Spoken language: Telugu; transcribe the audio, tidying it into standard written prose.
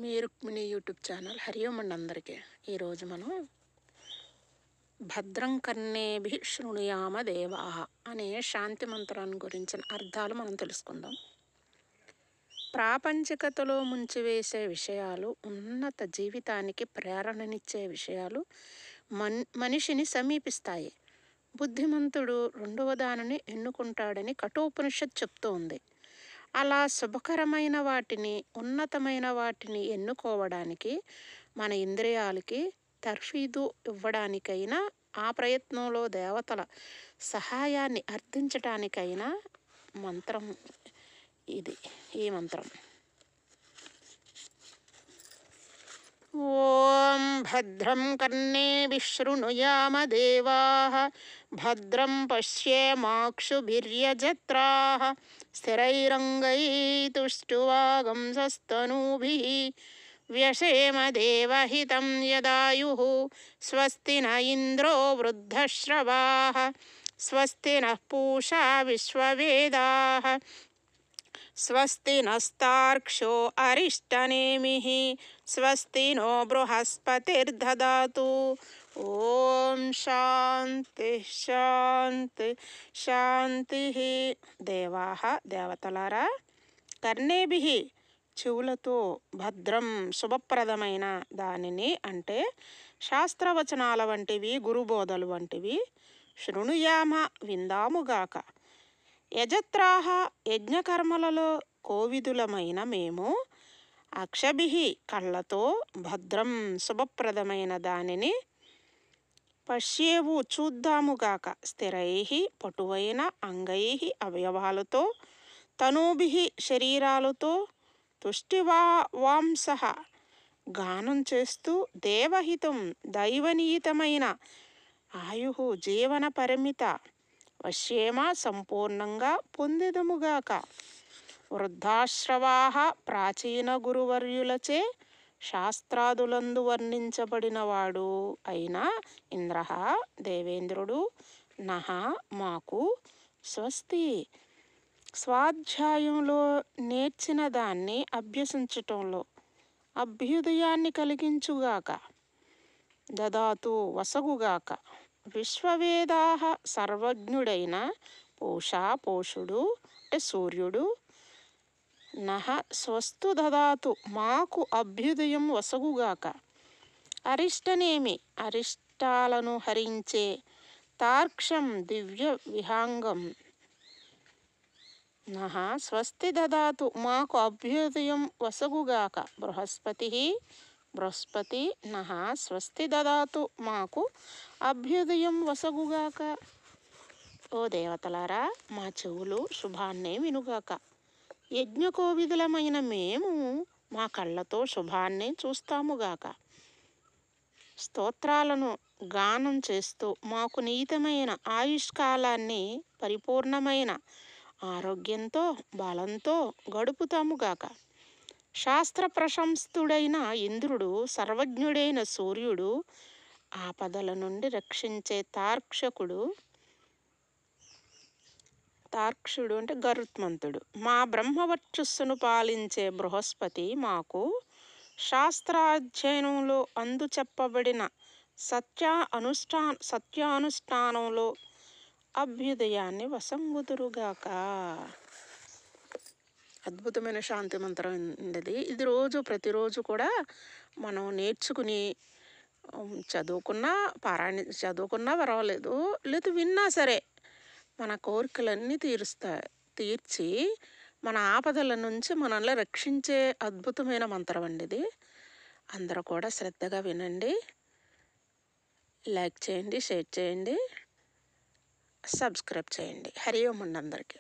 మీ రుక్మిణి యూట్యూబ్ ఛానల్ హరి ఓం అండి అందరికీ. ఈరోజు మనం భద్రం కర్ణేభిః శృణుయామ దేవాః అనే శాంతి మంత్రాన్ని గురించిన అర్థాలు మనం తెలుసుకుందాం. ప్రాపంచికతలో ముంచివేసే విషయాలు, ఉన్నత జీవితానికి ప్రేరణనిచ్చే విషయాలు మనిషిని సమీపిస్తాయి. బుద్ధిమంతుడు రెండవ దానిని ఎన్నుకుంటాడని కఠోపనిషత్ చెప్తూ ఉంది. అలా శుభకరమైన వాటిని, ఉన్నతమైన వాటిని ఎన్నుకోవడానికి మన ఇంద్రియాలకి తర్ఫీదు ఇవ్వడానికైనా, ఆ ప్రయత్నంలో దేవతల సహాయాన్ని అర్థించటానికైనా మంత్రం ఇది. ఈ మంత్రం ఓం భద్రం కర్ణేభిః శృణుయామ దేవాః భద్రం పశ్యేమాక్షుభిర్యజత్రాః స్థిరైరంగైస్తుష్టువాగంసస్తనూభిः వ్యశేమ దేవహితం యదాయుః స్వస్తి న ఇంద్రో వృద్ధశ్రవాః స్వస్తి నః పూషా విశ్వవేదాః స్వస్తి నస్తార్క్ష్యో అరిష్టనేమిః స్వస్తి నో బృహస్పతిర్దదాతు. ఓం శాంతి శాంతి శాంతి. దేవాః దేవతలారా, కర్ణేభిః చెవులతో, భద్రం శుభప్రదమైన దానిని అంటే శాస్త్రవచనాల వంటివి, గురుబోధలు వంటివి, శృణుయామ విందాముగాక. యజత్రాః యజ్ఞకర్మలలో కోవిదులమైన మేము, అక్షభిః కళ్ళతో, భద్రం శుభప్రదమైన దానిని, పశ్యేవు చూద్దాముగాక, స్థిరైః పటువైన, అంగైః అవయవాలతో, తనూభిః శరీరాలతో, తుష్టివాంసః గానం చేస్తూ, దేవహితం దైవనీతమైన, ఆయుః జీవన పరిమిత, వశ్యేమ సంపూర్ణంగా పొందెదముగాక. వృద్ధాశ్రవాః ప్రాచీన గురువర్యులచే శాస్త్రాదులందు వర్ణించబడినవాడు అయిన ఇంద్రః దేవేంద్రుడు, నః మాకు, స్వస్తి స్వాధ్యాయంలో నేర్చిన దాన్ని అభ్యసించటంలో అభ్యుదయాన్ని కలిగించుగాక. దదాతు వసగుగాక. విశ్వవేదాః సర్వజ్ఞుడైన, పూషా పోషుడు అంటే సూర్యుడు, నః స్వస్తు దదాతు మాకు అభ్యుదయం వసగుగాక. అరిష్టనేమి అరిష్టాలను హరించే, తార్క్ష్యం దివ్య విహాంగం, నః స్వస్తి దదాతు మాకు అభ్యుదయం వసగుగాక. బృహస్పతి నః స్వస్తి దదాతు మాకు అభ్యుదయం వసగుగాక. ఓ దేవతలారా, మా చెవులు శుభాన్నే వినుగాక. యజ్ఞకోవిదులమైన మేము మా కళ్ళతో శుభాన్నే చూస్తాముగాక. స్తోత్రాలను గానం చేస్తూ మాకు నీతమైన ఆయుష్కాలాన్ని పరిపూర్ణమైన ఆరోగ్యంతో, బలంతో గడుపుతాముగాక. శాస్త్ర ప్రశంస్తుడైన ఇంద్రుడు, సర్వజ్ఞుడైన సూర్యుడు, ఆపదల నుండి రక్షించే తార్క్షుడు అంటే గరుత్మంతుడు, మా బ్రహ్మవర్చస్సును పాలించే బృహస్పతి మాకు శాస్త్రాధ్యయనంలో అందు చెప్పబడిన సత్యానుష్ఠానంలో అభ్యుదయాన్ని వసంగుదురుగాక. అద్భుతమైన శాంతి మంత్రం ఉండేది. ఇది ప్రతిరోజు కూడా మనం నేర్చుకుని చదువుకున్నా పర్వాలేదు, లేదు విన్నా సరే మన కోరికలన్నీ తీర్చి మన ఆపదల నుంచి మనల్ని రక్షించే అద్భుతమైన మంత్రం అండి ఇది. అందరూ కూడా శ్రద్ధగా వినండి, లైక్ చేయండి, షేర్ చేయండి, సబ్స్క్రైబ్ చేయండి. హరి ఓం అండి అందరికీ.